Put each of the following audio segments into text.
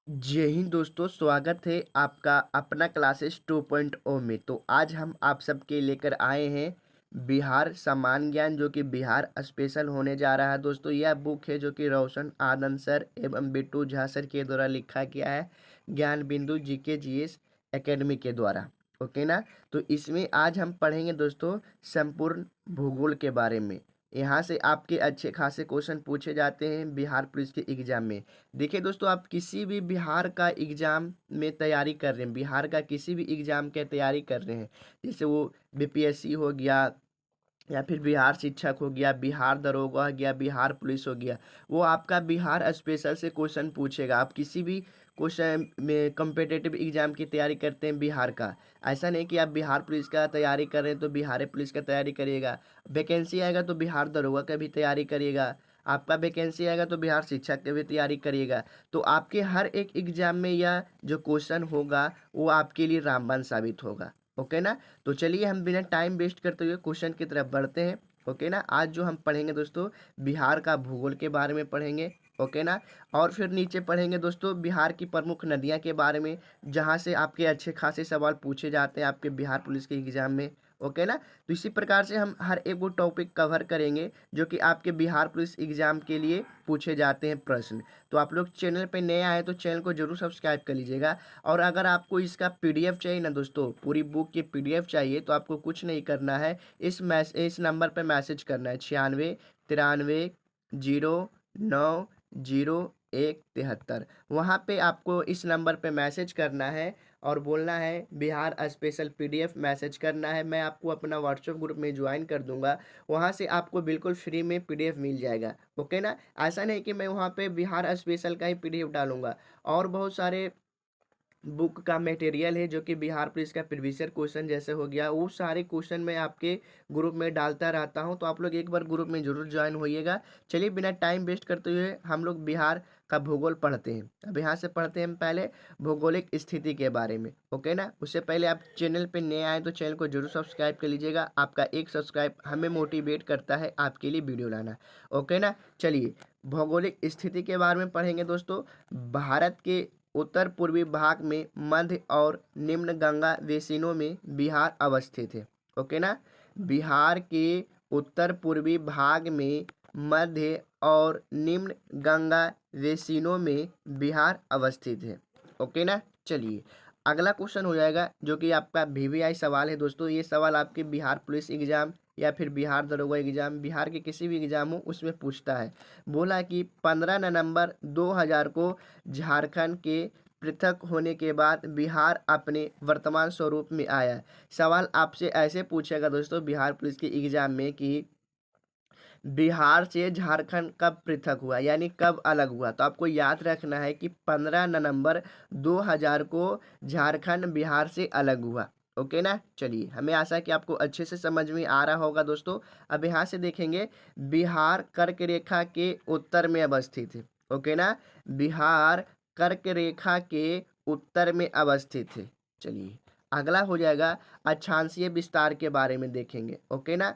जय हिंद दोस्तों, स्वागत है आपका अपना क्लासेस 2.0 में। तो आज हम आप सबके लेकर आए हैं बिहार सामान्य ज्ञान, जो कि बिहार स्पेशल होने जा रहा है। दोस्तों, यह बुक है जो कि रोशन आनंद सर एवं बिट्टू झा सर के द्वारा लिखा गया है, ज्ञान बिंदु जीके जीएस एकेडमी के द्वारा। ओके ना। तो इसमें आज हम पढ़ेंगे दोस्तों संपूर्ण भूगोल के बारे में। यहाँ से आपके अच्छे खासे क्वेश्चन पूछे जाते हैं बिहार पुलिस के एग्जाम में। देखिए दोस्तों, आप किसी भी बिहार का एग्ज़ाम में तैयारी कर रहे हैं, बिहार का किसी भी एग्ज़ाम की तैयारी कर रहे हैं, जैसे वो बीपीएससी हो गया या फिर बिहार शिक्षक हो गया, बिहार दरोगा हो गया, बिहार पुलिस हो गया, वो आपका बिहार स्पेशल से क्वेश्चन पूछेगा। आप किसी भी क्वेश्चन में कम्पिटिटिव एग्जाम की तैयारी करते हैं बिहार का, ऐसा नहीं कि आप बिहार पुलिस का तैयारी कर रहे हैं तो बिहार पुलिस का तैयारी करिएगा। वैकेंसी आएगा तो बिहार दरोगा का भी तैयारी करिएगा, आपका वैकेंसी आएगा तो बिहार शिक्षक की भी तैयारी करिएगा। तो आपके हर एक एग्जाम में यह जो क्वेश्चन होगा वो आपके लिए रामबाण साबित होगा। ओके ना। तो चलिए हम बिना टाइम वेस्ट करते हुए क्वेश्चन की तरफ बढ़ते हैं। ओके ना। आज जो हम पढ़ेंगे दोस्तों, बिहार का भूगोल के बारे में पढ़ेंगे। ओके ना। और फिर नीचे पढ़ेंगे दोस्तों बिहार की प्रमुख नदियां के बारे में, जहां से आपके अच्छे खासे सवाल पूछे जाते हैं आपके बिहार पुलिस के एग्जाम में। ओके ना। तो इसी प्रकार से हम हर एक वो टॉपिक कवर करेंगे जो कि आपके बिहार पुलिस एग्जाम के लिए पूछे जाते हैं प्रश्न। तो आप लोग चैनल पे नए आए तो चैनल को जरूर सब्सक्राइब कर लीजिएगा। और अगर आपको इसका पीडीएफ चाहिए ना दोस्तों, पूरी बुक की पीडीएफ चाहिए, तो आपको कुछ नहीं करना है, इस नंबर पे मैसेज करना है 96 93 09 01 73। वहाँ पे आपको इस नंबर पे मैसेज करना है और बोलना है बिहार स्पेशल पीडीएफ मैसेज करना है। मैं आपको अपना व्हाट्सएप ग्रुप में ज्वाइन कर दूंगा, वहाँ से आपको बिल्कुल फ्री में पीडीएफ मिल जाएगा। ओके ना। ऐसा नहीं कि मैं वहाँ पे बिहार स्पेशल का ही पीडीएफ डालूंगा, और बहुत सारे बुक का मटेरियल है जो कि बिहार पुलिस का प्रीवियस क्वेश्चन जैसे हो गया, वो सारे क्वेश्चन मैं आपके ग्रुप में डालता रहता हूं। तो आप लोग एक बार ग्रुप में जरूर ज्वाइन होइएगा। चलिए बिना टाइम वेस्ट करते हुए हम लोग बिहार का भूगोल पढ़ते हैं। अब यहाँ से पढ़ते हैं हम पहले भौगोलिक स्थिति के बारे में। ओके ना। उससे पहले आप चैनल पे नए आए तो चैनल को जरूर सब्सक्राइब कर लीजिएगा। आपका एक सब्सक्राइब हमें मोटिवेट करता है आपके लिए वीडियो लाना। ओके ना। चलिए भौगोलिक स्थिति के बारे में पढ़ेंगे दोस्तों। भारत के उत्तर पूर्वी भाग में मध्य और निम्न गंगा बेसिनों में बिहार अवस्थित है। ओके ना। बिहार के उत्तर पूर्वी भाग में मध्य और निम्न गंगा बेसिनों में बिहार अवस्थित है। ओके ना। चलिए अगला क्वेश्चन हो जाएगा जो कि आपका वीवीआई सवाल है दोस्तों। ये सवाल आपके बिहार पुलिस एग्जाम या फिर बिहार दरोगा एग्जाम, बिहार के किसी भी एग्जाम हो उसमें पूछता है। बोला कि 15 नवंबर 2000 को झारखंड के पृथक होने के बाद बिहार अपने वर्तमान स्वरूप में आया। सवाल आपसे ऐसे पूछेगा दोस्तों बिहार पुलिस के एग्जाम में कि बिहार से झारखंड कब पृथक हुआ, यानी कब अलग हुआ। तो आपको याद रखना है कि 15 नवंबर 2000 को झारखंड बिहार से अलग हुआ। ओके ना। चलिए हमें आशा है कि आपको अच्छे से समझ में आ रहा होगा दोस्तों। अब यहाँ से देखेंगे, बिहार कर्क रेखा के उत्तर में अवस्थित है। ओके ना। बिहार कर्क रेखा के उत्तर में अवस्थित है। चलिए अगला हो जाएगा अक्षांशीय विस्तार के बारे में देखेंगे। ओके ना।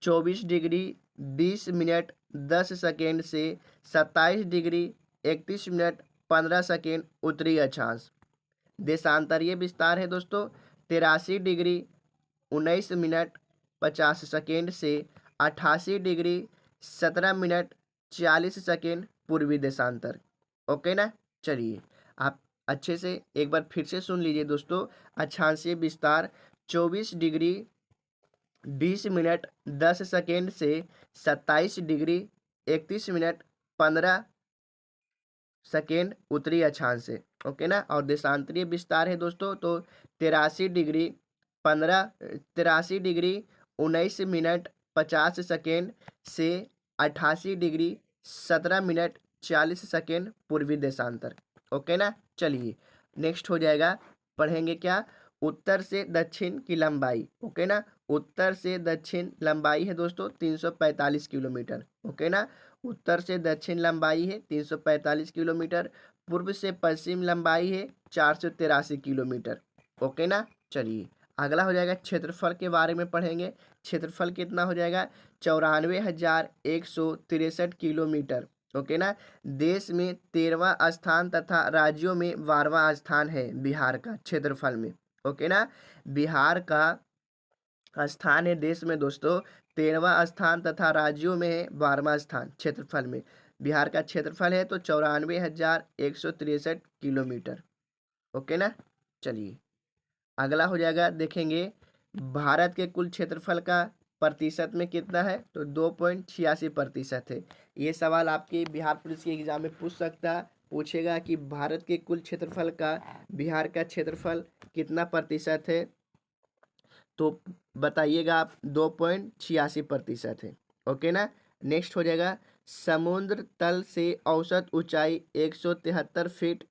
24 डिग्री 20 मिनट 10 सेकेंड से 27 डिग्री 31 मिनट 15 सेकेंड उत्तरी अक्षांश। देशांतरीय विस्तार है दोस्तों 83 डिग्री 19 मिनट 50 सेकेंड से 88 डिग्री 17 मिनट 40 सेकेंड पूर्वी देशांतर। ओके ना। चलिए आप अच्छे से एक बार फिर से सुन लीजिए दोस्तों। अक्षांशीय विस्तार 24 डिग्री 20 मिनट 10 सेकेंड से 27 डिग्री 31 मिनट 15 सेकेंड उत्तरी अक्षांश से। ओके ना। और देशांतरीय विस्तार है दोस्तों तो 83 डिग्री 19 मिनट 50 सेकेंड से 88 डिग्री 17 मिनट 40 सेकेंड पूर्वी देशांतर। ओके ना। चलिए नेक्स्ट हो जाएगा, पढ़ेंगे क्या, उत्तर से दक्षिण की लंबाई। ओके ना। उत्तर से दक्षिण लंबाई है दोस्तों 345 किलोमीटर। ओके ना। उत्तर से दक्षिण लंबाई है 345 किलोमीटर। पूर्व से पश्चिम लंबाई है 483 किलोमीटर। ओके ना। चलिए अगला हो जाएगा क्षेत्रफल के बारे में पढ़ेंगे। क्षेत्रफल कितना हो जाएगा 94,163 किलोमीटर। ओके ना। देश में 13वां स्थान तथा राज्यों में 12वां स्थान है बिहार का क्षेत्रफल में। ओके ना। बिहार का स्थान है देश में दोस्तों 13वां स्थान तथा राज्यों में है 12वां स्थान क्षेत्रफल में। बिहार का क्षेत्रफल है तो 94,163 किलोमीटर। ओके ना। चलिए अगला हो जाएगा, देखेंगे भारत के कुल क्षेत्रफल का प्रतिशत में कितना है, तो 2.86% है। ये सवाल आपके बिहार पुलिस के एग्जाम में पूछेगा कि भारत के कुल क्षेत्रफल का बिहार का क्षेत्रफल कितना प्रतिशत है, तो बताइएगा आप 2.86% है। ओके ना। नेक्स्ट हो जाएगा, समुद्र तल से औसत ऊंचाई 173 फीट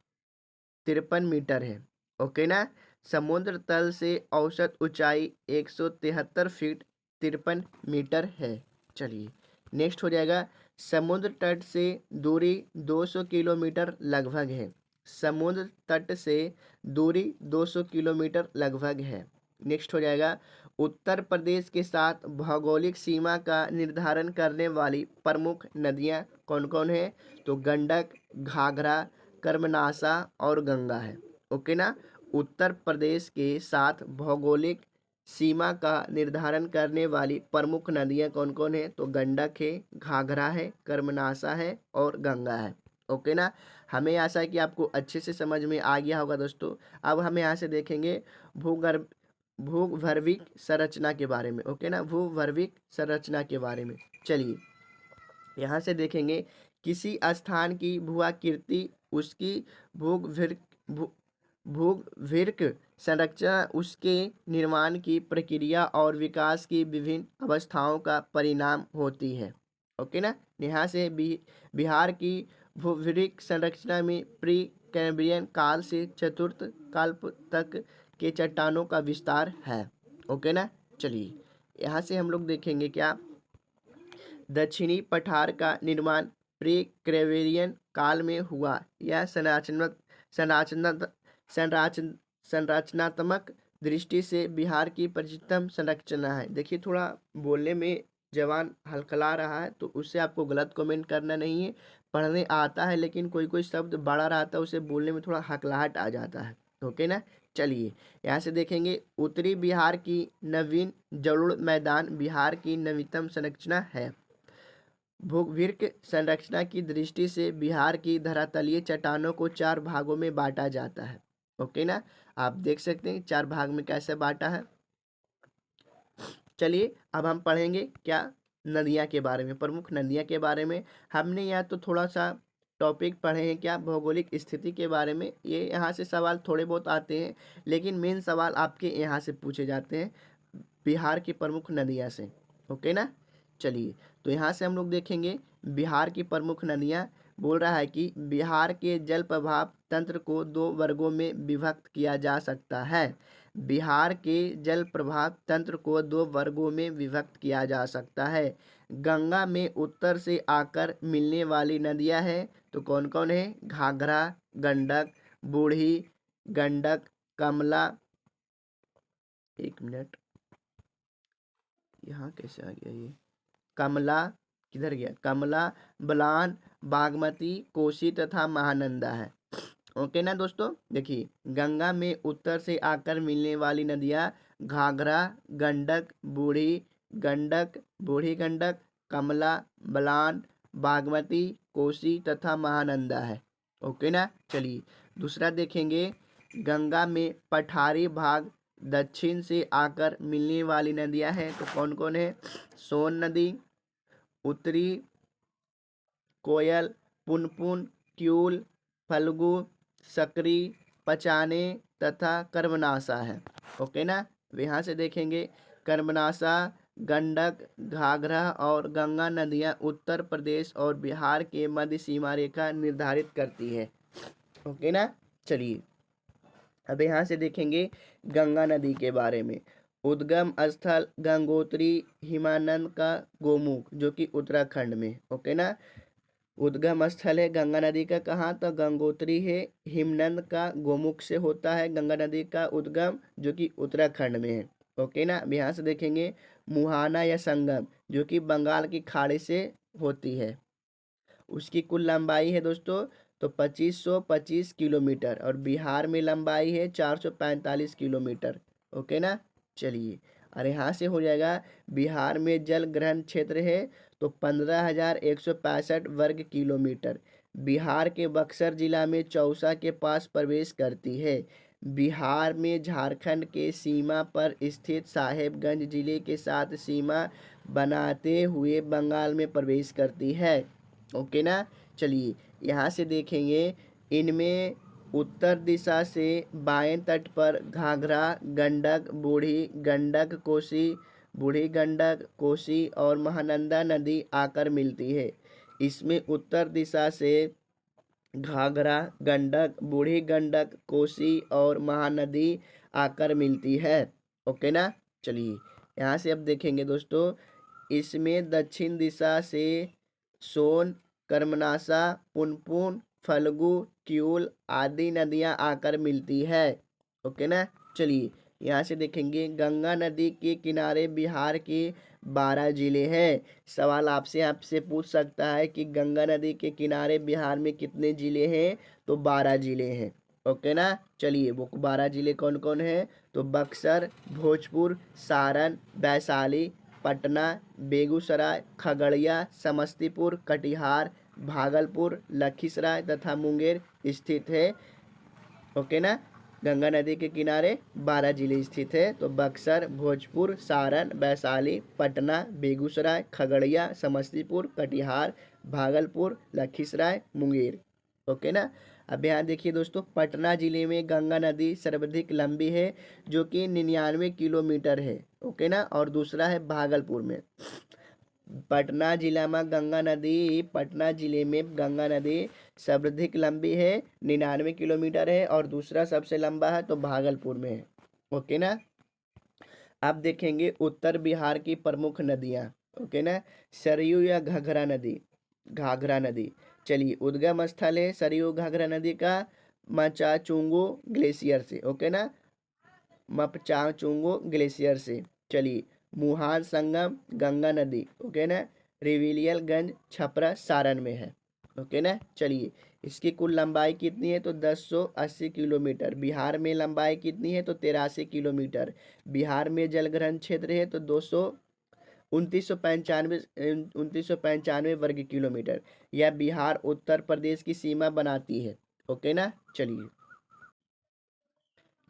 53 मीटर है। ओके ना। समुद्र तल से औसत ऊंचाई 173 फीट 53 मीटर है। चलिए नेक्स्ट हो जाएगा, समुद्र तट से दूरी 200 किलोमीटर लगभग है। समुद्र तट से दूरी 200 किलोमीटर लगभग है। नेक्स्ट हो जाएगा, उत्तर प्रदेश के साथ भौगोलिक सीमा का निर्धारण करने वाली प्रमुख नदियां कौन कौन है, तो गंडक, घाघरा, कर्मनाशा और गंगा है। ओके ना। उत्तर प्रदेश के साथ भौगोलिक सीमा का निर्धारण करने वाली प्रमुख नदियां कौन कौन है, तो गंडक है, घाघरा है, कर्मनाशा है और गंगा है। ओके ना। हमें आशा है कि आपको अच्छे से समझ में आ गया होगा दोस्तों। अब हम यहाँ से देखेंगे भूगर्भ भूगर्भिक संरचना के बारे में। ओके ना, भूगर्भिक संरचना के बारे में। चलिए यहाँ से देखेंगे, किसी स्थान की भूआकृति, उसकी भूगर्भिक भू भूगर्भिक संरचना, उसके निर्माण की प्रक्रिया और विकास की विभिन्न अवस्थाओं का परिणाम होती है। ओके ना। यहाँ से बिहार की भूगर्भिक संरचना में प्री कैम्ब्रियन काल से चतुर्थ कल्प तक के चट्टानों का विस्तार है। ओके ना। चलिए यहाँ से हम लोग देखेंगे क्या, दक्षिणी पठार का निर्माण प्री कैम्ब्रियन काल में हुआ। यह संरचनात्मक दृष्टि से बिहार की प्राचीनतम संरचना है। देखिए थोड़ा बोलने में जवान हलकला रहा है, तो उससे आपको गलत कमेंट करना नहीं है। पढ़ने आता है लेकिन कोई कोई शब्द बड़ा रहता है, उसे बोलने में थोड़ा हकलाहट आ जाता है। ओके ना। चलिए यहाँ से देखेंगे, उत्तरी बिहार की नवीन जलोढ़ मैदान बिहार की नवीनतम संरचना है। भूगर्भिक संरचना की दृष्टि से बिहार की धरातलीय चट्टानों को 4 भागों में बांटा जाता है। ओके ना। आप देख सकते हैं 4 भाग में कैसे बांटा है। चलिए अब हम पढ़ेंगे क्या, नदियाँ के बारे में, प्रमुख नदियाँ के बारे में। हमने यहाँ तो थोड़ा सा टॉपिक पढ़े हैं क्या, भौगोलिक स्थिति के बारे में। ये यहाँ से सवाल थोड़े बहुत आते हैं, लेकिन मेन सवाल आपके यहाँ से पूछे जाते हैं बिहार की प्रमुख नदियाँ से। ओके ना। चलिए तो यहाँ से हम लोग देखेंगे बिहार की प्रमुख नदियाँ। बोल रहा है कि बिहार के जल प्रवाह तंत्र को 2 वर्गों में विभक्त किया जा सकता है। बिहार के जल प्रवाह तंत्र को 2 वर्गों में विभक्त किया जा सकता है। गंगा में उत्तर से आकर मिलने वाली नदियां हैं, तो कौन कौन है, घाघरा, गंडक, बूढ़ी गंडक, कमला, एक मिनट यहाँ कैसे आ गया ये, कमला, किधर गया, कमला, बलान, बागमती, कोसी तथा महानंदा है। ओके ना दोस्तों। देखिए गंगा में उत्तर से आकर मिलने वाली नदियाँ घाघरा, गंडक, बूढ़ी गंडक, कमला, बलान, बागमती, कोसी तथा महानंदा है। ओके ना। चलिए दूसरा देखेंगे, गंगा में पठारी भाग दक्षिण से आकर मिलने वाली नदियां हैं, तो कौन कौन है, सोन नदी, उत्तरी कोयल, पुनपुन, क्यूल, फल्गु, सकरी, पचाने तथा कर्मनाशा है। ओके ना। यहाँ से देखेंगे कर्मनाशा, गंडक, घाघरा और गंगा नदियाँ उत्तर प्रदेश और बिहार के मध्य सीमा रेखा निर्धारित करती है। ओके ना। चलिए अब यहाँ से देखेंगे गंगा नदी के बारे में। उद्गम स्थल गंगोत्री हिमानंद का गोमुख, जो कि उत्तराखंड में। ओके ना। उद्गम स्थल है गंगा नदी का कहाँ, तो गंगोत्री है, हिमनद का गोमुख से होता है गंगा नदी का उद्गम, जो कि उत्तराखंड में है। ओके ना। अब यहाँ से देखेंगे मुहाना या संगम, जो कि बंगाल की खाड़ी से होती है। उसकी कुल लंबाई है दोस्तों तो 2525 किलोमीटर, और बिहार में लंबाई है 445 किलोमीटर। ओके ना। चलिए, और यहाँ से हो जाएगा बिहार में जल ग्रहण क्षेत्र है तो 15,165 वर्ग किलोमीटर। बिहार के बक्सर जिला में चौसा के पास प्रवेश करती है। बिहार में झारखंड के सीमा पर स्थित साहेबगंज जिले के साथ सीमा बनाते हुए बंगाल में प्रवेश करती है। ओके ना। चलिए, यहाँ से देखेंगे इनमें उत्तर दिशा से बाएं तट पर घाघरा, गंडक, बूढ़ी गंडक, कोसी और महानंदा नदी आकर मिलती है। इसमें उत्तर दिशा से घाघरा, गंडक, बूढ़ी गंडक, कोसी और महानदी आकर मिलती है। ओके ना। चलिए, यहाँ से अब देखेंगे दोस्तों, इसमें दक्षिण दिशा से सोन, कर्मनाशा, पुनपुन, फल्गु, क्यूल आदि नदियाँ आकर मिलती है। ओके ना। चलिए, यहाँ से देखेंगे गंगा नदी के किनारे बिहार के 12 जिले हैं। सवाल आपसे पूछ सकता है कि गंगा नदी के किनारे बिहार में कितने जिले हैं, तो 12 जिले हैं। ओके ना। चलिए, वो 12 जिले कौन कौन हैं, तो बक्सर, भोजपुर, सारण, वैशाली, पटना, बेगूसराय, खगड़िया, समस्तीपुर, कटिहार, भागलपुर, लखीसराय तथा मुंगेर स्थित है। ओके ना। गंगा नदी के किनारे 12 जिले स्थित है, तो बक्सर, भोजपुर, सारण, वैशाली, पटना, बेगूसराय, खगड़िया, समस्तीपुर, कटिहार, भागलपुर, लखीसराय, मुंगेर। ओके ना। अब यहाँ देखिए दोस्तों, पटना जिले में गंगा नदी सर्वाधिक लंबी है जो कि 99 किलोमीटर है। ओके ना। और दूसरा है भागलपुर में। पटना जिला में गंगा नदी सर्वाधिक लंबी है, 99 किलोमीटर है, और दूसरा सबसे लंबा है तो भागलपुर में है। ओके ना। अब देखेंगे उत्तर बिहार की प्रमुख नदियाँ। ओके ना। सरयू या घाघरा नदी। चलिए, उद्गम स्थल है सरयू घाघरा नदी का मचाचुंगो ग्लेशियर से। ओके ना, मपचाचुंगो ग्लेशियर से। चलिए, मुहान संगम गंगा नदी। ओके ना, रिविलियलगंज छपरा सारण में है। ओके ना। चलिए, इसकी कुल लंबाई कितनी है तो 1080 किलोमीटर। बिहार में लंबाई कितनी है तो 83 किलोमीटर। बिहार में जलग्रहण क्षेत्र है तो 2995 वर्ग किलोमीटर। यह बिहार उत्तर प्रदेश की सीमा बनाती है। ओके ना। चलिए,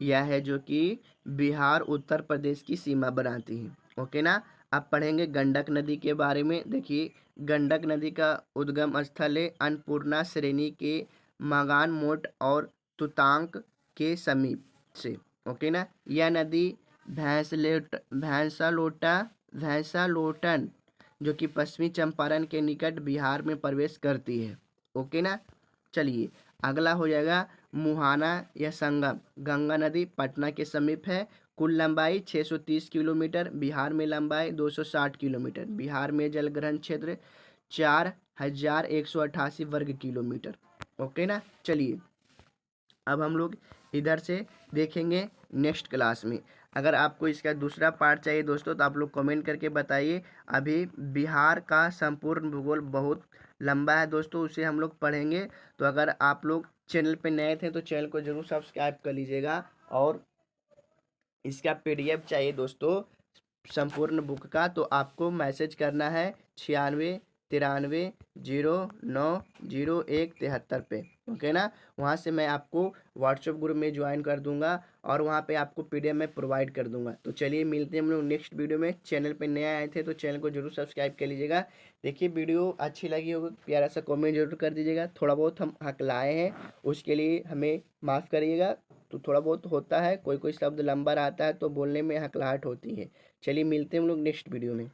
यह है जो कि बिहार उत्तर प्रदेश की सीमा बनाती है। ओके ना। अब पढ़ेंगे गंडक नदी के बारे में। देखिए, गंडक नदी का उद्गम स्थल है अन्नपूर्णा श्रेणी के मगान मोट और तुतांक के समीप से। ओके ना। यह नदी भैंसालोटन जो कि पश्चिमी चंपारण के निकट बिहार में प्रवेश करती है। ओके ना। चलिए, अगला हो जाएगा मुहाना या संगम गंगा नदी पटना के समीप है। कुल लंबाई 630 किलोमीटर। बिहार में लंबाई 260 किलोमीटर। बिहार में जलग्रहण क्षेत्र 4188 वर्ग किलोमीटर। ओके ना। चलिए, अब हम लोग इधर से देखेंगे नेक्स्ट क्लास में। अगर आपको इसका दूसरा पार्ट चाहिए दोस्तों तो आप लोग कमेंट करके बताइए। अभी बिहार का संपूर्ण भूगोल बहुत लंबा है दोस्तों, उसे हम लोग पढ़ेंगे। तो अगर आप लोग चैनल पे नए थे तो चैनल को जरूर सब्सक्राइब कर लीजिएगा। और इसका PDF चाहिए दोस्तों संपूर्ण बुक का, तो आपको मैसेज करना है 9693090173 पे। ओके ना। वहाँ से मैं आपको व्हाट्सएप ग्रुप में ज्वाइन कर दूंगा और वहाँ पे आपको PDF में प्रोवाइड कर दूंगा। तो चलिए, मिलते हैं हम लोग नेक्स्ट वीडियो में। चैनल पे नए आए थे तो चैनल को जरूर सब्सक्राइब कर लीजिएगा। देखिए, वीडियो अच्छी लगी होगी प्यारा सा कमेंट जरूर कर दीजिएगा। थोड़ा बहुत हम हकलाए हैं, उसके लिए हमें माफ़ करिएगा। तो थोड़ा बहुत होता है, कोई कोई शब्द लंबा रहता है तो बोलने में हकलाहट होती है। चलिए, मिलते हैं हम लोग नेक्स्ट वीडियो में।